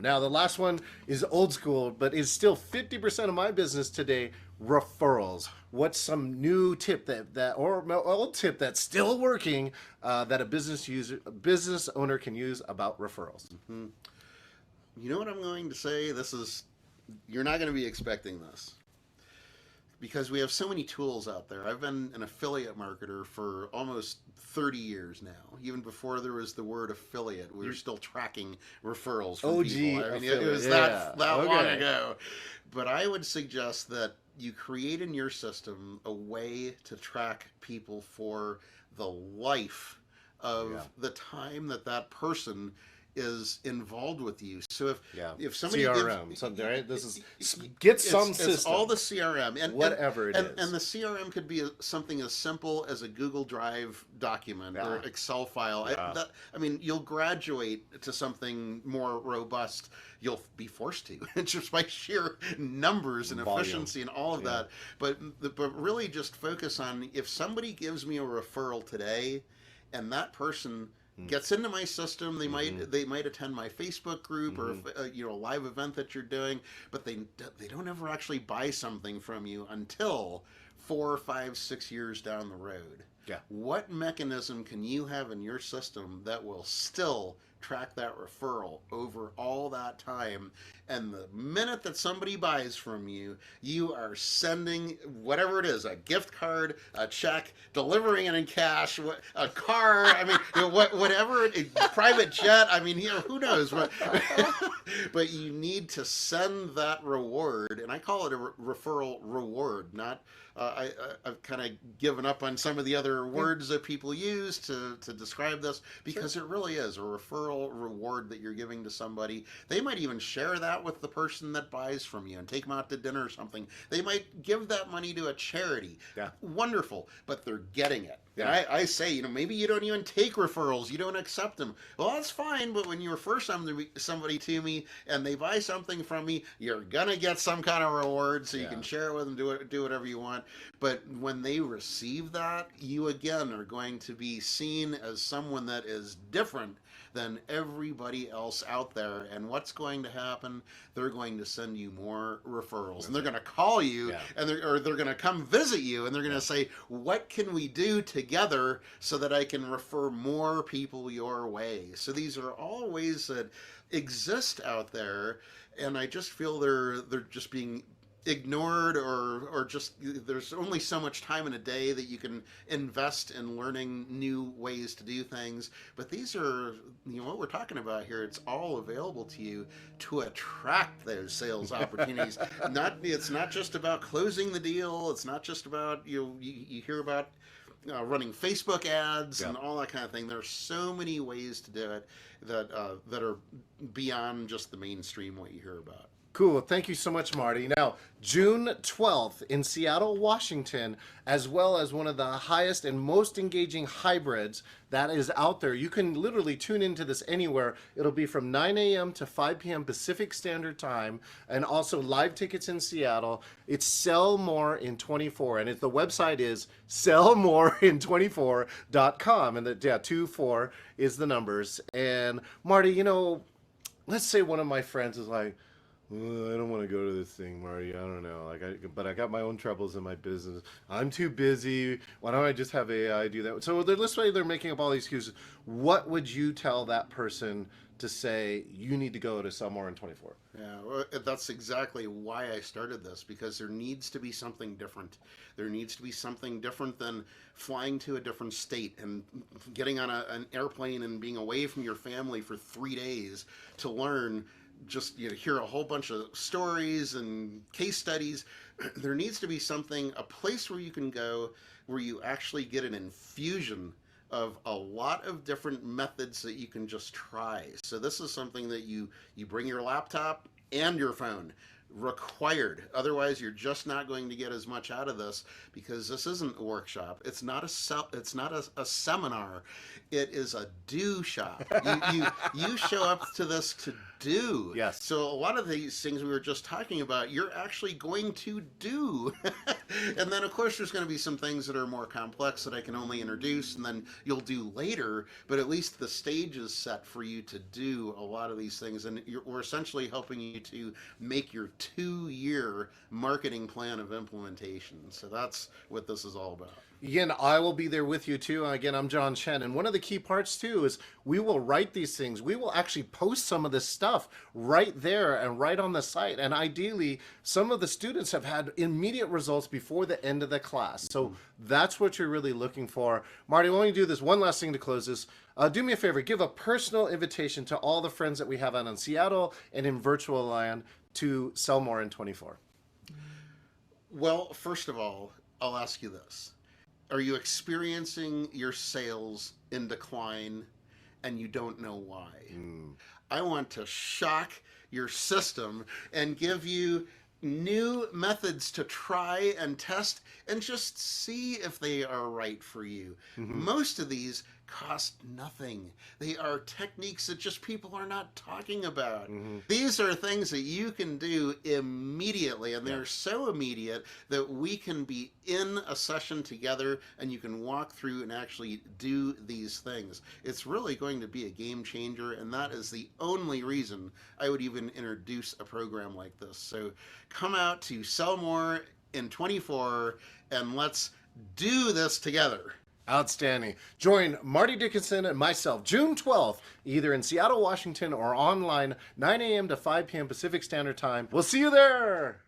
Now, the last one is old school, but is still 50% of my business today, referrals. What's some new tip or old tip that's still working that a business owner can use about referrals? Hmm. You know what I'm going to say? You're not going to be expecting this because we have so many tools out there. I've been an affiliate marketer for almost 30 years now. Even before there was the word affiliate, we were still tracking referrals from people. I mean, it was that long ago. But I would suggest that you create in your system a way to track people for the life of the time that person is involved with you. So if somebody CRM, gives, something, right? This is system. It's all the CRM and whatever it is. And the CRM could be something as simple as a Google Drive document or Excel file. I mean, you'll graduate to something more robust. You'll be forced to just by sheer numbers and efficiency and all of that. But really just focus on, if somebody gives me a referral today and that person gets into my system, they might attend my Facebook group or a live event that you're doing, but they don't ever actually buy something from you until 4, 5, 6 years down the road. What mechanism can you have in your system that will still track that referral over all that time? And the minute that somebody buys from you, you are sending whatever it is, a gift card, a check, delivering it in cash, a car, I mean, whatever, private jet, I mean, who knows? But you need to send that reward, and I call it a referral reward, not I've kind of given up on some of the other words that people use to describe this, because it really is a referral reward that you're giving to somebody. They might even share that with the person that buys from you and take them out to dinner or something. They might give that money to a charity. Wonderful, but they're getting it. And I say, maybe you don't even take referrals. You don't accept them. Well, that's fine, but when you refer somebody to me and they buy something from me, you're going to get some kind of reward, so you can share it with them, do whatever you want. But when they receive that, you again are going to be seen as someone that is different than everybody else out there. And what's going to happen? They're going to send you more referrals, and they're going to call you, and they're going to come visit you, and they're going to say, what can we do together so that I can refer more people your way? So these are all ways that exist out there, and I just feel they're just being ignored, or just, there's only so much time in a day that you can invest in learning new ways to do things. But these are, what we're talking about here, it's all available to you to attract those sales opportunities. It's not just about closing the deal. It's not just about, you hear about running Facebook ads and all that kind of thing. There are so many ways to do it that are beyond just the mainstream what you hear about. Cool. Thank you so much, Marty. Now, June 12th in Seattle, Washington, as well as one of the highest and most engaging hybrids that is out there. You can literally tune into this anywhere. It'll be from 9 a.m. to 5 p.m. Pacific Standard Time, and also live tickets in Seattle. It's Sell More in 24, and the website is sellmorein24.com, and the 24 is the numbers. And Marty, let's say one of my friends is like, I don't want to go to this thing, Marty. I don't know. But I got my own troubles in my business. I'm too busy. Why don't I just have AI do that? So this way they're making up all these excuses. What would you tell that person to say, you need to go to Sell More in 24? Yeah, well, that's exactly why I started this, because there needs to be something different. There needs to be something different than flying to a different state and getting on an airplane and being away from your family for 3 days to learn. Just hear a whole bunch of stories and case studies. There needs to be a place where you can go, where you actually get an infusion of a lot of different methods that you can just try. So this is something that you bring your laptop and your phone. Required. Otherwise, you're just not going to get as much out of this, because this isn't a workshop. It's not a seminar. It is a do shop. You show up to this to do. Yes. So a lot of these things we were just talking about, you're actually going to do. And then, of course, there's going to be some things that are more complex that I can only introduce, and then you'll do later. But at least the stage is set for you to do a lot of these things. And we're essentially helping you to make your 2-year marketing plan of implementation. So that's what this is all about. Again, I will be there with you too. Again, I'm John Chen. And one of the key parts too is we will write these things. We will actually post some of this stuff right there and right on the site. And ideally, some of the students have had immediate results before the end of the class. So that's what you're really looking for. Marty, why don't you do this one last thing to close this? Do me a favor, give a personal invitation to all the friends that we have out in Seattle and in virtual land to sell more in 24. Well, first of all, I'll ask you this. Are you experiencing your sales in decline and you don't know why? I want to shock your system and give you new methods to try and test and just see if they are right for you. Most of these cost nothing. They are techniques that just people are not talking about. These are things that you can do immediately, and they're so immediate that we can be in a session together and you can walk through and actually do these things. It's really going to be a game changer, and that is the only reason I would even introduce a program like this. So come out to Sell More in 24 and let's do this together. Outstanding. Join Marty Dickinson and myself June 12th, either in Seattle, Washington, or online, 9 a.m. to 5 p.m. Pacific Standard Time. We'll see you there.